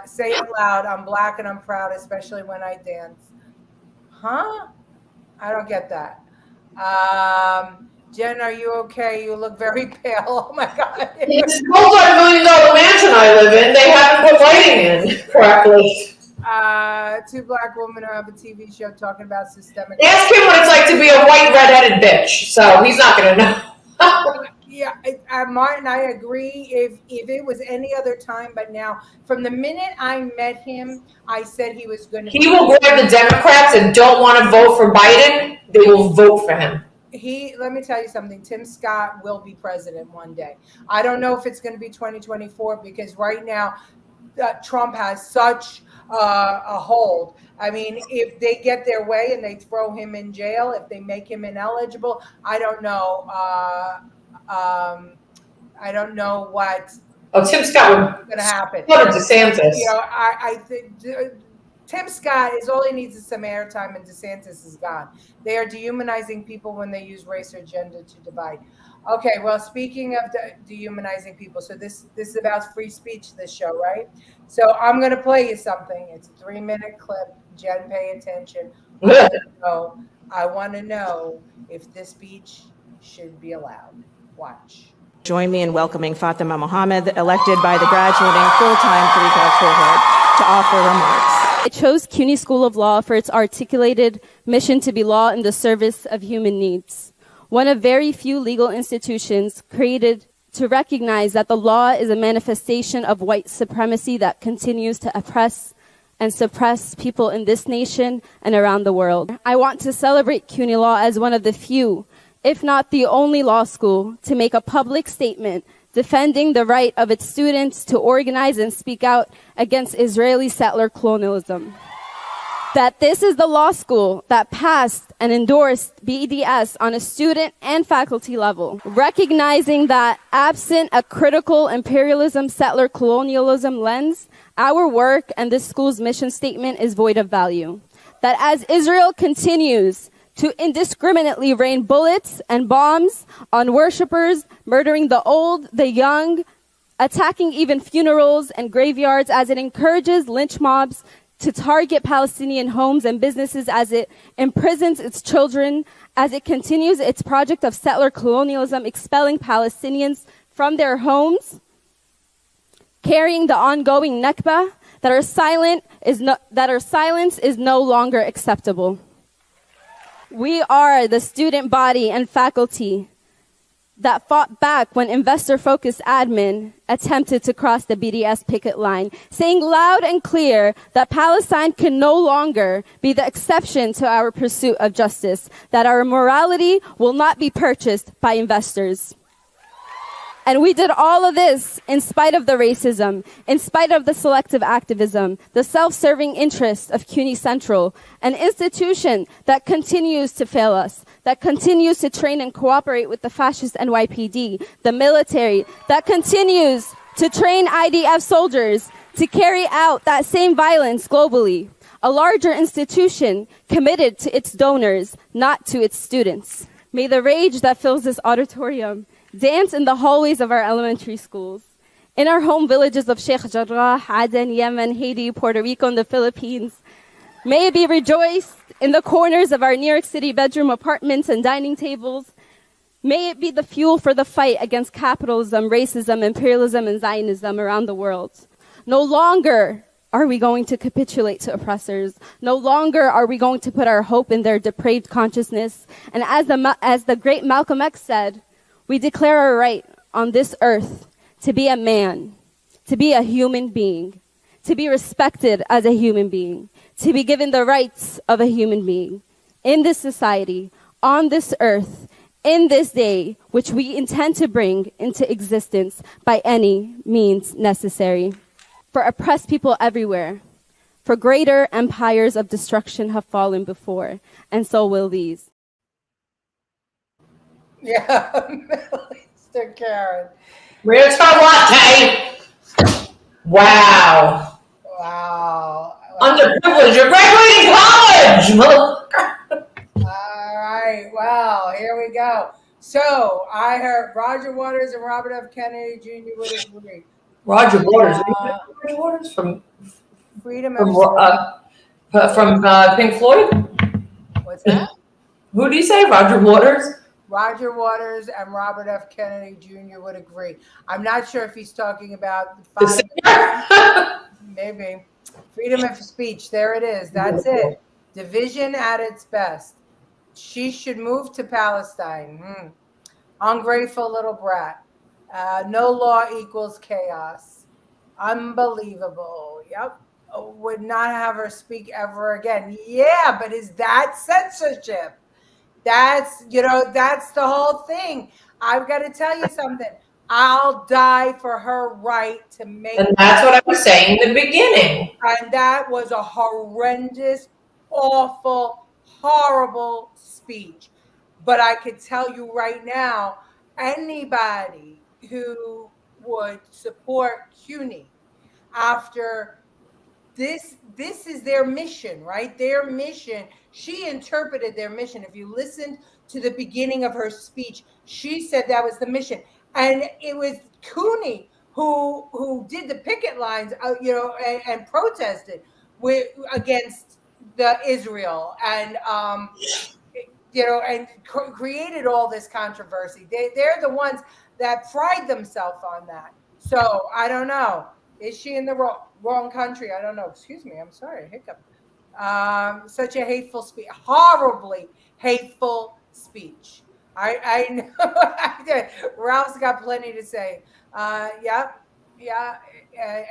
Say it loud. I'm black and I'm proud, especially when I dance. Huh? I don't get that. Jen, are you okay? You look very pale. Oh my God. It's a multi-million-dollar mansion I live in. They haven't put lighting in correctly. 2 black women who have a TV show talking about systemic. Ask him what it's like to be a white redheaded bitch. So he's not going to know. Yeah, Martin, I agree. If it was any other time, but now, from the minute I met him, I said he was going to. He will grab the Democrats that don't want to vote for Biden. They will vote for him. Let me tell you something. Tim Scott will be president one day. I don't know if it's going to be 2024 because right now, Trump has such a hold. I mean, if they get their way and they throw him in jail, if they make him ineligible, I don't know. I don't know what. Oh, Tim Scott going to happen. What a DeSantis. You know, I think Tim Scott is all he needs is some airtime, and DeSantis is gone. They are dehumanizing people when they use race or gender to divide. Okay, well, speaking of dehumanizing people, so this is about free speech, this show, right? So I'm going to play you something. It's a 3-minute clip. Jen, pay attention. I want to know if this speech should be allowed. Watch. Join me in welcoming Fatima Mohammed, elected by the graduating full-time Tariqa cohort, to offer remarks. I chose CUNY School of Law for its articulated mission to be law in the service of human needs. One of very few legal institutions created to recognize that the law is a manifestation of white supremacy that continues to oppress and suppress people in this nation and around the world. I want to celebrate CUNY Law as one of the few, if not the only law school, to make a public statement defending the right of its students to organize and speak out against Israeli settler colonialism. that this is the law school that passed and endorsed BDS on a student and faculty level, recognizing that absent a critical imperialism, settler colonialism lens, our work and this school's mission statement is void of value. That as Israel continues to indiscriminately rain bullets and bombs on worshipers, murdering the old, the young, attacking even funerals and graveyards, as it encourages lynch mobs to target Palestinian homes and businesses, as it imprisons its children, as it continues its project of settler colonialism, expelling Palestinians from their homes, carrying the ongoing Nakba, that our silence is no longer acceptable. We are the student body and faculty that fought back when investor-focused admin attempted to cross the BDS picket line, saying loud and clear that Palestine can no longer be the exception to our pursuit of justice, that our morality will not be purchased by investors. And we did all of this in spite of the racism, in spite of the selective activism, the self-serving interests of CUNY Central, an institution that continues to fail us, that continues to train and cooperate with the fascist NYPD, the military, that continues to train IDF soldiers to carry out that same violence globally. A larger institution committed to its donors, not to its students. May the rage that fills this auditorium dance in the hallways of our elementary schools, in our home villages of Sheikh Jarrah, Aden, Yemen, Haiti, Puerto Rico, and the Philippines. May it be rejoiced in the corners of our New York City bedroom apartments and dining tables. May it be the fuel for the fight against capitalism, racism, imperialism, and Zionism around the world. No longer are we going to capitulate to oppressors. No longer are we going to put our hope in their depraved consciousness. And as the great Malcolm X said, we declare our right on this earth to be a man, to be a human being, to be respected as a human being, to be given the rights of a human being in this society, on this earth, in this day, which we intend to bring into existence by any means necessary. For oppressed people everywhere, for greater empires of destruction have fallen before, and so will these. Yeah, Mr. Karen. Real talk latte. Wow. Wow. Underprivileged. You're graduating college, motherfucker. All right. Well, here we go. So I heard Roger Waters and Robert F. Kennedy Jr. would agree. Roger Waters. Roger Waters from Freedom from Pink Floyd. What's that? Who do you say? Roger Waters. Roger Waters and Robert F. Kennedy Jr. would agree. I'm not sure if he's talking about maybe freedom of speech. There it is. That's it. Division at its best. She should move to Palestine. Ungrateful little brat. No law equals chaos. Unbelievable. Yep. Would not have her speak ever again. Yeah, but is that censorship? That's the whole thing. I've got to tell you something. I'll die for her right to make. And that's what I was saying in the beginning. And that was a horrendous, awful, horrible speech. But I could tell you right now, anybody who would support CUNY after this is their mission, right? Their mission. She interpreted their mission. If you listened to the beginning of her speech, she said that was the mission. And it was CUNY who did the picket lines, and protested against the Israel and created all this controversy. They're the ones that pride themselves on that. So I don't know. Is she in the wrong country? I don't know. Excuse me. I'm sorry. Hiccup. Such a hateful speech. Horribly hateful speech. I know. Ralph's got plenty to say. Yeah,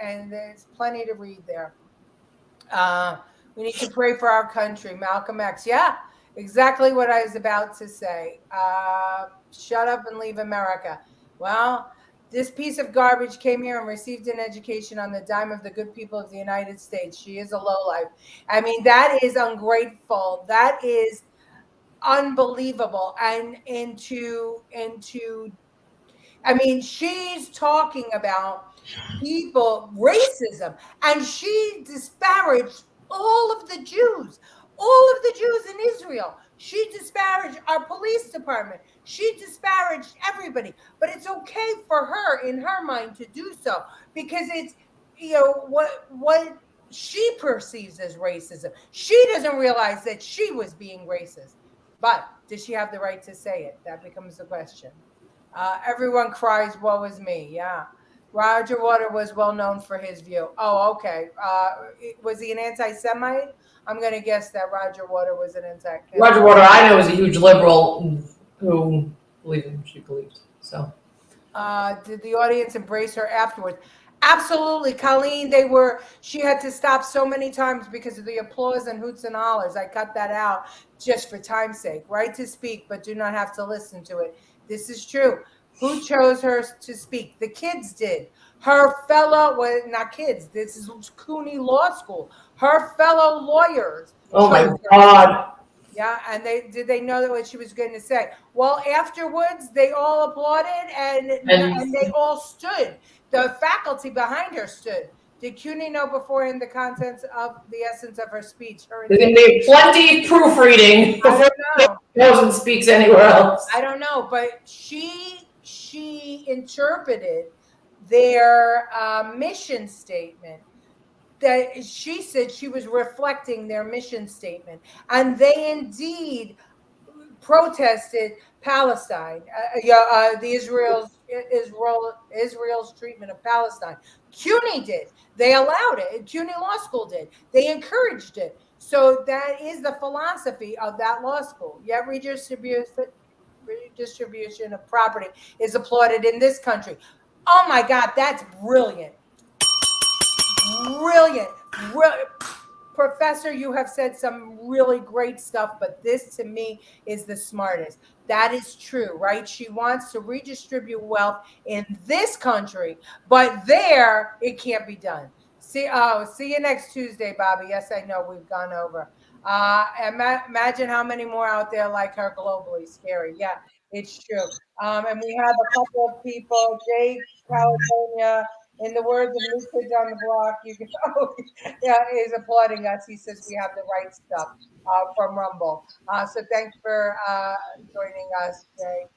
and there's plenty to read there. We need to pray for our country. Malcolm X. Yeah, exactly what I was about to say. Shut up and leave America. Well, This piece of garbage came here and received an education on the dime of the good people of the United States. She is a lowlife. I mean, that is ungrateful. That is unbelievable. And I mean, she's talking about people, racism, and she disparaged all of the Jews in Israel. She disparaged our police department. She disparaged everybody. But it's okay for her, in her mind, to do so because it's, what she perceives as racism. She doesn't realize that she was being racist. But does she have the right to say it? That becomes the question. Everyone cries, woe is me. Yeah. Roger Water was well known for his view. Oh, okay. Was he an anti-Semite? I'm going to guess that Roger Water was an anti-Semite. Roger Water, I know, is a huge liberal who believed in what she believed. So, did the audience embrace her afterwards? Absolutely, Colleen. She had to stop so many times because of the applause and hoots and hollers. I cut that out just for time's sake. Right to speak, but do not have to listen to it. This is true. Who chose her to speak? The kids did. Her fellow, well, not kids. This is CUNY Law School. Her fellow lawyers. Oh my God. Yeah, and did they know that what she was going to say? Well, afterwards, they all applauded and they all stood. The faculty behind her stood. Did CUNY know beforehand the contents of the essence of her speech? They made plenty of proofreading before she goes and speaks anywhere else. I don't know, but she interpreted their mission statement. That she said she was reflecting their mission statement, and they indeed protested Palestine, Israel's treatment of Palestine. CUNY did. They allowed it. CUNY Law School did. They encouraged it. So that is the philosophy of that law school. Yet redistribution of property is applauded in this country. Oh my God, that's brilliant. Brilliant. Professor, you have said some really great stuff, but this to me is the smartest. That is true, right? She wants to redistribute wealth in this country, but there it can't be done. See you next Tuesday, Bobby. Yes, I know we've gone over. Imagine how many more out there like her globally. Scary. Yeah, it's true. And we have a couple of people, Jake, California. In the words of New Kids on the Block, is applauding us. He says we have the right stuff from Rumble. So thanks for joining us, Jay.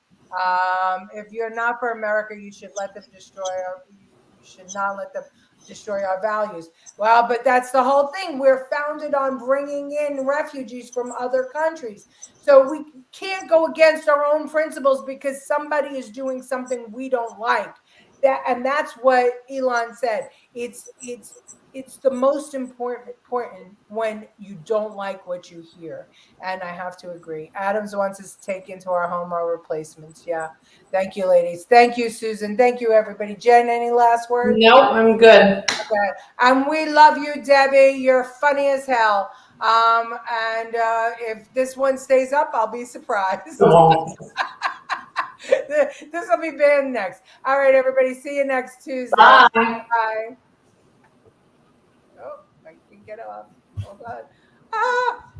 If you're not for America, you should let them destroy you should not let them destroy our values. Well, but that's the whole thing. We're founded on bringing in refugees from other countries. So we can't go against our own principles because somebody is doing something we don't like. And that's what Elon said. It's the most important when you don't like what you hear. And I have to agree. Adams wants us to take into our home our replacements. Yeah. Thank you, ladies. Thank you, Susan. Thank you, everybody. Jen, any last words? Nope, I'm good. Okay. And we love you, Debbie. You're funny as hell. And if this one stays up, I'll be surprised. Oh. This will be banned next. All right, everybody. See you next Tuesday. Bye. Bye. Oh, I can get off. Hold on. Ah!